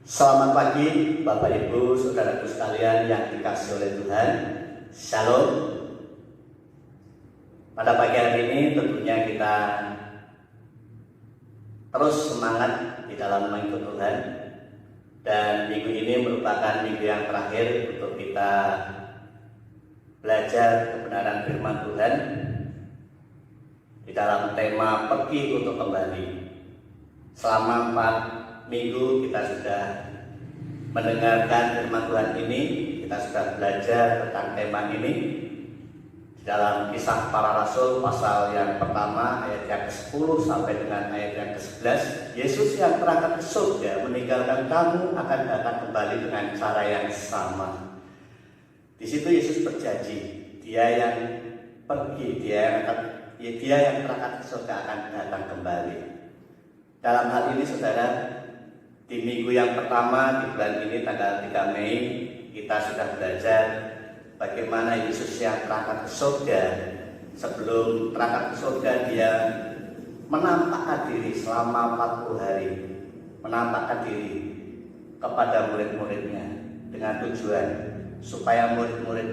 Selamat pagi Bapak Ibu, Saudaraku sekalian yang dikasihi oleh Tuhan. Shalom. Pada pagi hari ini tentunya kita terus semangat di dalam mengikut Tuhan. Dan minggu ini merupakan minggu yang terakhir untuk kita belajar kebenaran firman Tuhan di dalam tema pergi untuk kembali. Selama 4 minggu kita sudah mendengarkan firman Tuhan ini, kita sudah belajar tentang tema ini di dalam Kisah Para Rasul pasal yang pertama ayat yang ke-10 sampai dengan ayat yang ke-11. Yesus yang terangkat ke surga meninggalkan kamu akan datang kembali dengan cara yang sama. Di situ Yesus berjanji, Dia yang pergi, Dia yang terangkat ke surga akan datang kembali. Dalam hal ini saudara, di minggu yang pertama di bulan ini tanggal 3 Mei kita sudah belajar bagaimana Yesus yang terangkat ke surga. Sebelum terangkat ke surga Dia menampakkan diri selama 40 hari, menampakkan diri kepada murid-muridnya dengan tujuan supaya murid-murid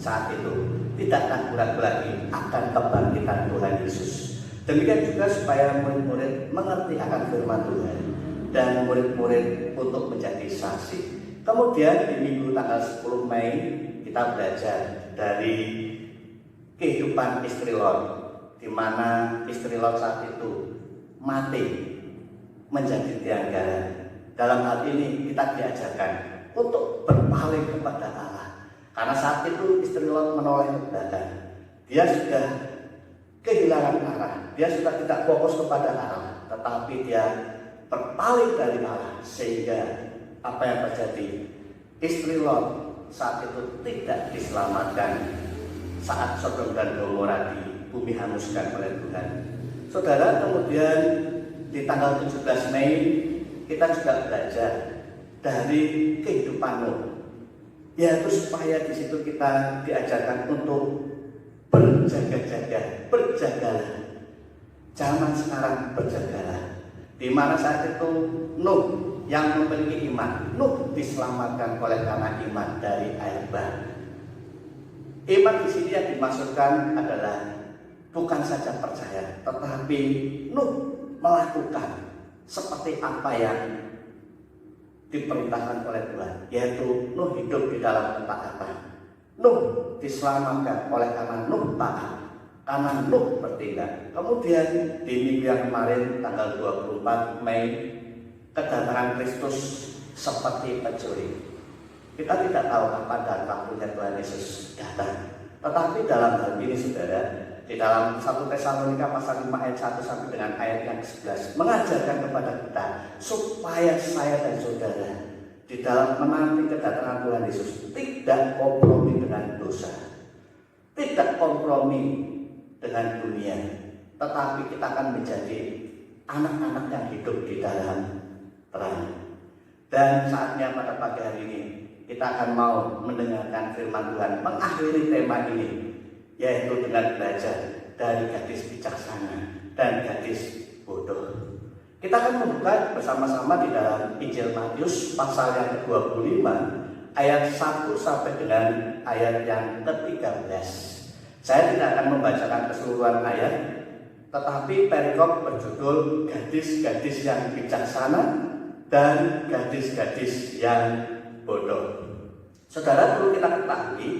saat itu tidak ragu-ragu lagi akan kebangkitan Tuhan Yesus. Demikian juga supaya murid-murid mengerti akan firman Tuhan dan murid-murid untuk menjadi saksi. Kemudian di minggu tanggal 10 Mei kita belajar dari kehidupan istri Lot, di mana istri Lot saat itu mati menjadi tiang garam. Dalam hal ini kita diajarkan untuk berpaling kepada Allah, karena saat itu istri Lot menoleh ke belakang. Dia sudah kehilangan arah, dia sudah tidak fokus kepada Allah, tetapi dia berpaling dari Allah, sehingga apa yang terjadi? Istri Lot saat itu tidak diselamatkan saat Sodom dan Gomora di bumi hanguskan oleh Tuhan. Saudara, kemudian di tanggal 17 Mei kita juga belajar dari kehidupan Nuh, yaitu supaya di situ kita diajarkan untuk berjaga-jaga, berjagalah. Zaman sekarang berjagalah. Di mana saat itu Nuh yang memiliki iman, Nuh diselamatkan oleh karena iman dari air bah. Iman di sini yang dimaksudkan adalah bukan saja percaya, tetapi Nuh melakukan seperti apa yang diperintahkan oleh Tuhan, yaitu Nuh hidup di dalam ketaatan. Nuh diselamatkan oleh karena Nuh taat, karena Nuh bertindak. Kemudian di minggu yang kemarin tanggal 24 Mei kedatangan Kristus seperti pencuri. Kita tidak tahu kapan dan waktunya Tuhan Yesus datang. Tetapi dalam hal ini saudara, di dalam 1 Tesalonika pasal 5 ayat 1 sampai dengan ayat yang ke-11 mengajarkan kepada kita supaya saya dan saudara di dalam menanti kedatangan Tuhan Yesus tidak kompromi dengan dosa, tidak kompromi dengan dunia, tetapi kita akan menjadi anak-anak yang hidup di dalam terang. Dan saatnya pada pagi hari ini kita akan mau mendengarkan firman Tuhan, mengakhiri tema ini, yaitu dengan belajar dari gadis bijaksana dan gadis bodoh. Kita akan membuka bersama-sama di dalam Injil Matius pasal yang ke-25 ayat 1 sampai dengan ayat yang ke-13. Saya tidak akan membacakan keseluruhan ayat, tetapi perikop berjudul gadis-gadis yang bijaksana dan gadis-gadis yang bodoh. Saudara, perlu kita ketahui,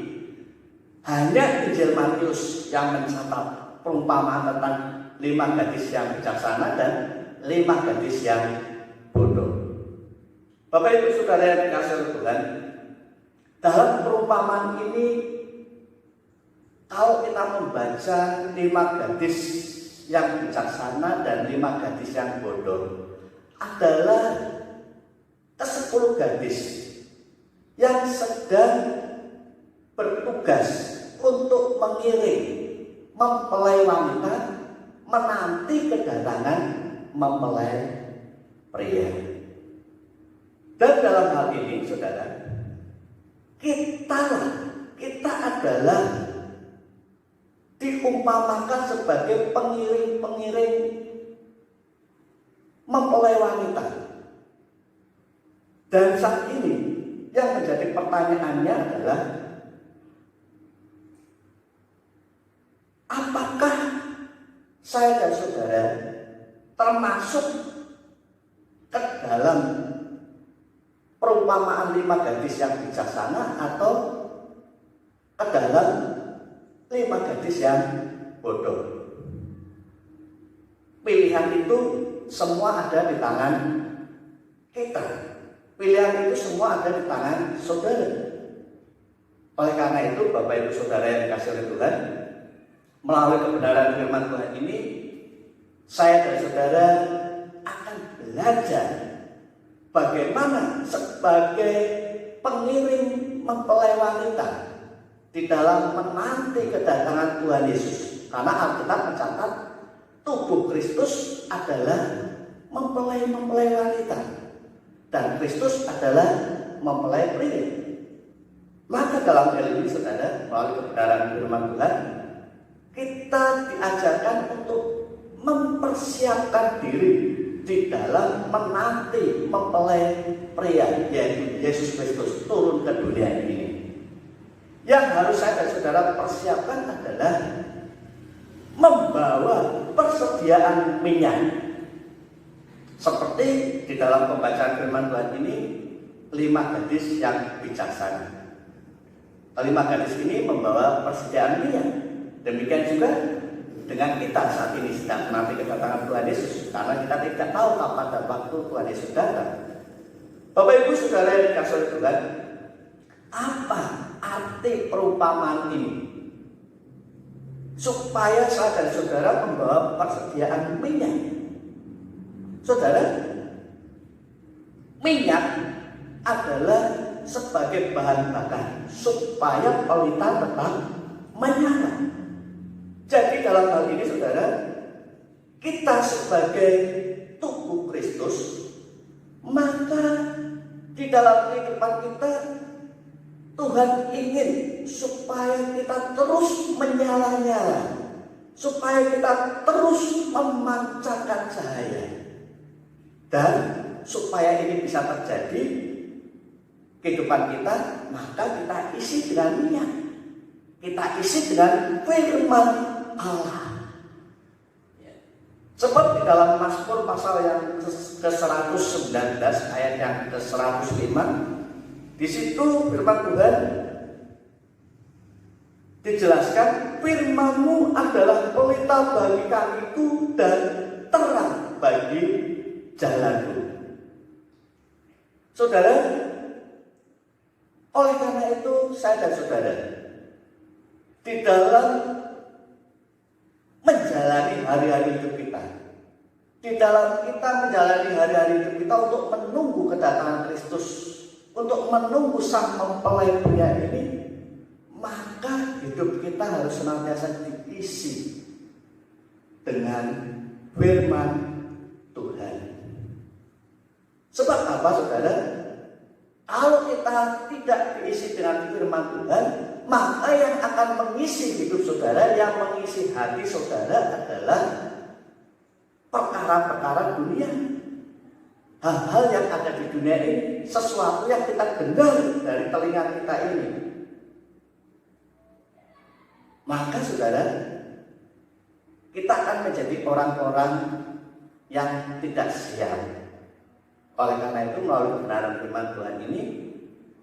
hanya Injil Matius yang mencatat perumpamaan tentang 5 gadis yang bijaksana dan 5 gadis yang bodoh. Bapak Ibu Saudara yang dikasihi oleh Tuhan, dalam perumpamaan ini, kalau kita membaca 5 gadis yang bijaksana dan 5 gadis yang bodoh, adalah ke-10 gadis yang sedang bertugas untuk mengiring, mempelai wanita, menanti kedatangan mempelai pria. Dan dalam hal ini saudara, kita adalah diumpamakan sebagai pengiring-pengiring mempelai wanita. Dan saat ini yang menjadi pertanyaannya adalah, apakah saya dan saudara termasuk ke dalam perumpamaan 5 gadis yang bijaksana atau ke dalam 5 gadis yang bodoh? Pilihan itu semua ada di tangan kita. Pilihan itu semua ada di tangan saudara. Oleh karena itu, Bapak Ibu Saudara yang dikasihi oleh Tuhan, melalui kebenaran firman Tuhan ini, saya dan saudara akan belajar bagaimana sebagai pengiring mempelai wanita di dalam menanti kedatangan Tuhan Yesus. Karena Alkitab mencatat tubuh Kristus adalah mempelai wanita dan Kristus adalah mempelai pria. Maka dalam hal ini saudara, melalui kebenaran firman Tuhan, kita diajarkan untuk mempersiapkan diri di dalam menanti mempelai pria, yaitu Yesus Kristus turun ke dunia ini. Yang harus saya dan saudara persiapkan adalah membawa persediaan minyak. Seperti di dalam pembacaan firman Tuhan ini, 5 gadis yang bijaksana. 5 gadis ini membawa persediaan minyak. Demikian juga dengan kita saat ini sedang menanti kedatangan Tuhan Yesus, karena kita tidak tahu kapan dan waktu Tuhan Yesus datang. Bapak Ibu Saudara yang dikasihi oleh Tuhan, apa arti perumpamaan ini? Supaya saya dan saudara membawa persediaan minyak. Saudara, minyak adalah sebagai bahan bakar supaya pelita tetap menyala. Jadi dalam hal ini saudara, kita sebagai tubuh Kristus, maka di dalam kehidupan kita Tuhan ingin supaya kita terus menyala-nyala, supaya kita terus memancarkan cahaya. Dan supaya ini bisa terjadi kehidupan kita, maka kita isi dengan minyak. Kita isi dengan firman Allah. Sebab di dalam Mazmur pasal yang ke-119 ayat yang ke-105, di situ firman Tuhan dijelaskan, firman-Mu adalah pelita bagi kakiku dan terang bagi jalanku. Saudara, oleh karena itu saya dan saudara di dalam menjalani hari-hari hidup kita, di dalam kita menjalani hari-hari hidup kita untuk menunggu kedatangan Kristus, untuk menunggu sang mempelai pria ini, maka hidup kita harus senantiasa diisi dengan firman Tuhan. Sebab apa saudara? Kalau kita tidak diisi dengan firman Tuhan, maka yang akan mengisi hidup saudara, yang mengisi hati saudara adalah perkara-perkara dunia. Hal-hal yang ada di dunia ini, sesuatu yang kita dengar dari telinga kita ini. Maka saudara, kita akan menjadi orang-orang yang tidak siap. Oleh karena itu, melalui kebenaran firman Tuhan ini,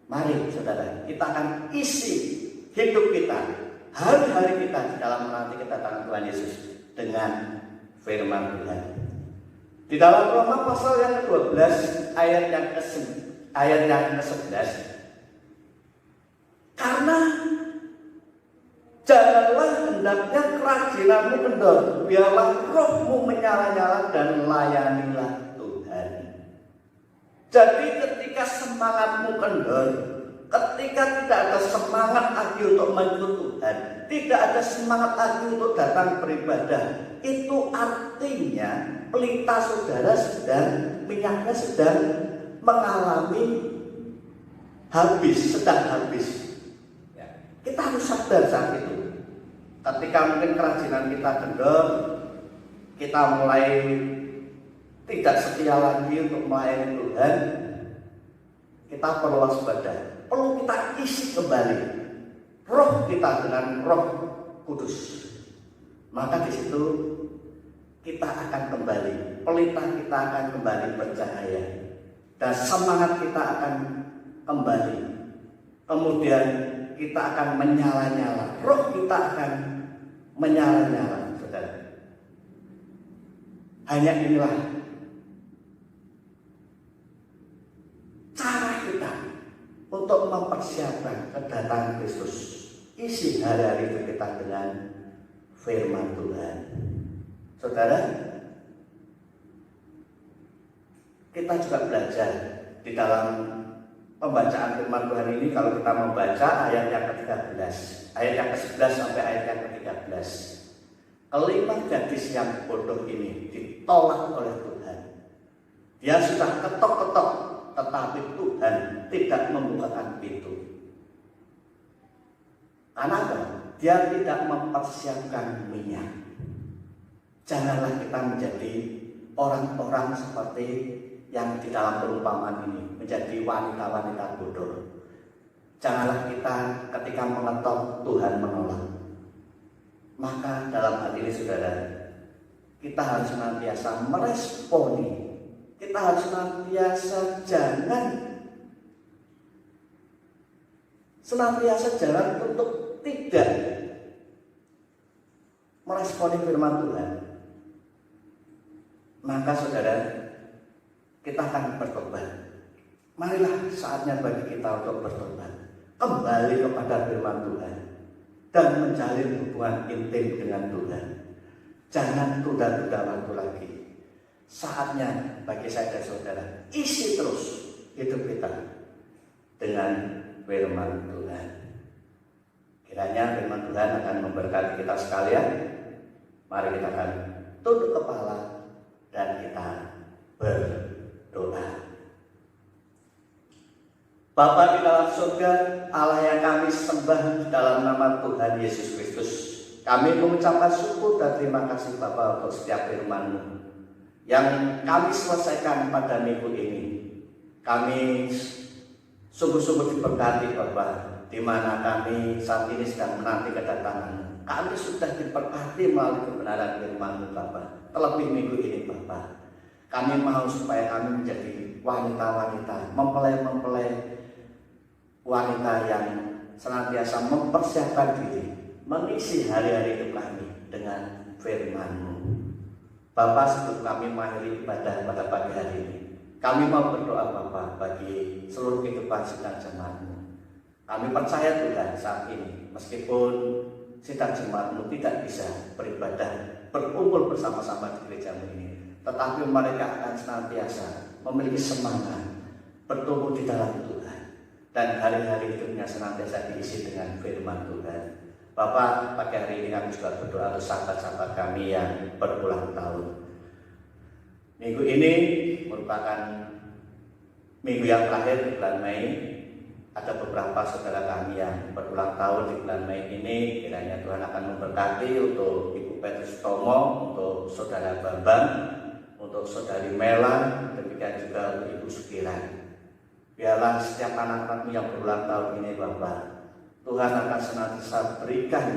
mari saudara, kita akan isi hidup kita, hari-hari kita di dalam menanti kedatangan Tuhan Yesus dengan firman Tuhan. Di dalam Roma pasal yang ke-12 ayat yang ke-11, karena janganlah hendaknya kerajinanmu kendor, biarlah rohmu menyala-nyala dan layanilah Tuhan. Jadi ketika semangatmu kendor, ketika tidak ada semangat lagi untuk mengikut Tuhan, tidak ada semangat lagi untuk datang beribadah, itu artinya pelita saudara minyaknya sedang mengalami sedang habis. Kita harus sadar saat itu. Ketika mungkin kerajinan kita kendor, kita mulai tidak setia lagi untuk melayani Tuhan, kita perlu waspada, perlu kita isi kembali roh kita dengan Roh Kudus. Maka di situ kita akan kembali, pelita kita akan kembali bercahaya, dan semangat kita akan kembali. Kemudian kita akan menyala-nyala, roh kita akan menyala-nyala, saudara. Hanya inilah cara kita untuk mempersiapkan kedatangan Kristus. Isi hari-hari kita dengan firman Tuhan. Saudara, kita juga belajar di dalam pembacaan firman Tuhan ini. Kalau kita membaca ayat yang ke-13, ayat yang ke-11 sampai ayat yang ke-13, kelima gadis yang bodoh ini ditolak oleh Tuhan. Dia sudah ketok-ketok, tetapi Tuhan tidak membukakan pintu. Karena apa? Dia tidak mempersiapkan minyak. Janganlah kita menjadi orang-orang seperti yang di dalam perumpamaan ini, menjadi wanita-wanita bodoh. Janganlah kita ketika mengetok Tuhan menolak. Maka dalam hal ini saudara, kita harus senantiasa meresponi. Kita harus senantiasa jangan untuk tidak meresponi firman Tuhan. Maka saudara, kita akan bertobat. Marilah saatnya bagi kita untuk bertobat, kembali kepada firman Tuhan, dan menjalin hubungan intim dengan Tuhan. Jangan tunda-tunda waktu lagi. Saatnya bagi saya dan saudara, isi terus hidup kita dengan firman Tuhan. Kiranya firman Tuhan akan memberkati kita sekalian. Mari kita akan tunduk kepala dan kita berdoa. Bapa di dalam surga, Allah yang kami sembah dalam nama Tuhan Yesus Kristus, kami mengucapkan syukur dan terima kasih Bapa untuk setiap firman-Mu yang kami selesaikan pada minggu ini. Kami sungguh-sungguh diberkati Bapa, di mana kami saat ini sedang menanti kedatangan. Kami sudah diberkati melalui kebenaran firman-Mu Bapa. Terlebih minggu ini Bapa, kami mau supaya kami menjadi wanita-wanita, mempelai-mempelai wanita yang senantiasa mempersiapkan diri, mengisi hari-hari hidup kami dengan firman-Mu. Bapa, sebelum kami mengakhiri ibadah pada pagi hari ini, kami mau berdoa Bapa bagi seluruh kehidupan sidang jemaat-Mu. Kami percaya Tuhan saat ini, meskipun sidang jemaat-Mu tidak bisa beribadah, berkumpul bersama-sama di gereja-Mu ini, tetapi mereka akan senantiasa memiliki semangat bertumbuh di dalam Tuhan, dan hari-hari hidupnya senantiasa diisi dengan firman Tuhan. Bapak, pagi hari ini kami juga berdoa untuk sahabat-sahabat kami yang berulang tahun. Minggu ini merupakan minggu yang terakhir di bulan Mei. Ada beberapa saudara kami yang berulang tahun di bulan Mei ini. Kiranya Tuhan akan memberkati untuk Ibu Petrus Tomo, untuk Saudara Bambang, untuk Saudari Mela, demikian juga untuk Ibu Sukiran. Biarlah setiap anak-anakmu yang berulang tahun ini Bapak, Tuhan akan senantiasa berikan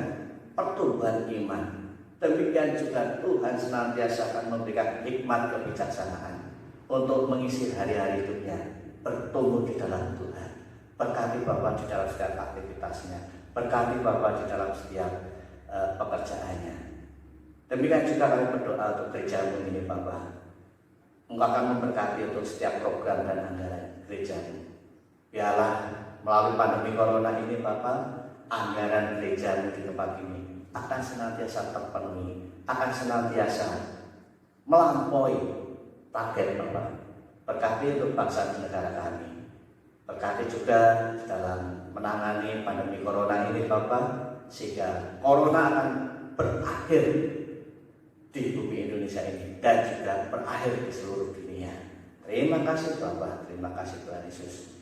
pertumbuhan iman. Demikian juga Tuhan senantiasa akan memberikan hikmat kebijaksanaan untuk mengisi hari-hari hidupnya bertumbuh di dalam Tuhan. Berkati Bapak di dalam setiap aktivitasnya, berkati Bapak di dalam setiap pekerjaannya. Demikian juga kami berdoa untuk gereja-Mu ini Bapak. Engkau akan memberkati untuk setiap program dan anggaran gereja-Mu. Biarlah melalui pandemi corona ini Bapak, anggaran gereja-Mu di tempat ini akan senantiasa terpenuhi, akan senantiasa melampaui target Bapak. Berkati untuk bangsa dan negara kami. Berkati juga dalam menangani pandemi corona ini Bapak, sehingga corona akan berakhir di bumi Indonesia ini dan juga berakhir di seluruh dunia. Terima kasih Bapak, terima kasih Tuhan Yesus.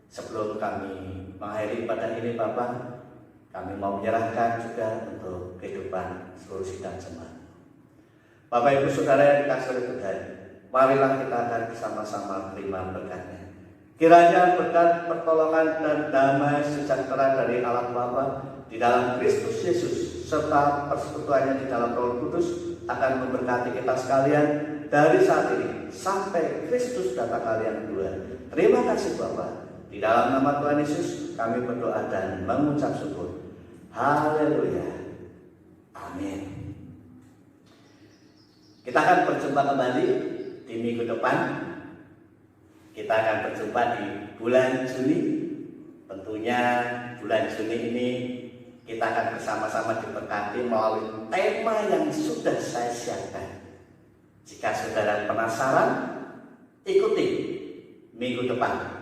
Sebelum kami mengakhiri ibadah ini Bapak, kami mau menyerahkan juga untuk kehidupan seluruh sidang jemaat. Bapak Ibu Saudara yang dikasihi oleh Tuhan, marilah kita akan bersama-sama terima berkat-Nya. Kiranya berkat pertolongan dan damai sejahtera dari Allah Bapa di dalam Kristus Yesus serta persekutuannya di dalam Roh Kudus akan memberkati kita sekalian dari saat ini sampai Kristus datang kali yang kedua. Terima kasih Bapa. Di dalam nama Tuhan Yesus kami berdoa dan mengucap syukur. Haleluya. Amin. Kita akan berjumpa kembali di minggu depan. Kita akan berjumpa di bulan Juni. Tentunya bulan Juni ini kita akan bersama-sama diberkati melalui tema yang sudah saya siapkan. Jika saudara penasaran, ikuti minggu depan.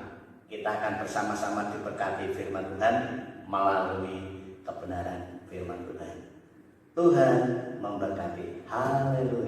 Kita akan bersama-sama diberkati firman Tuhan melalui kebenaran firman Tuhan. Tuhan memberkati. Haleluya.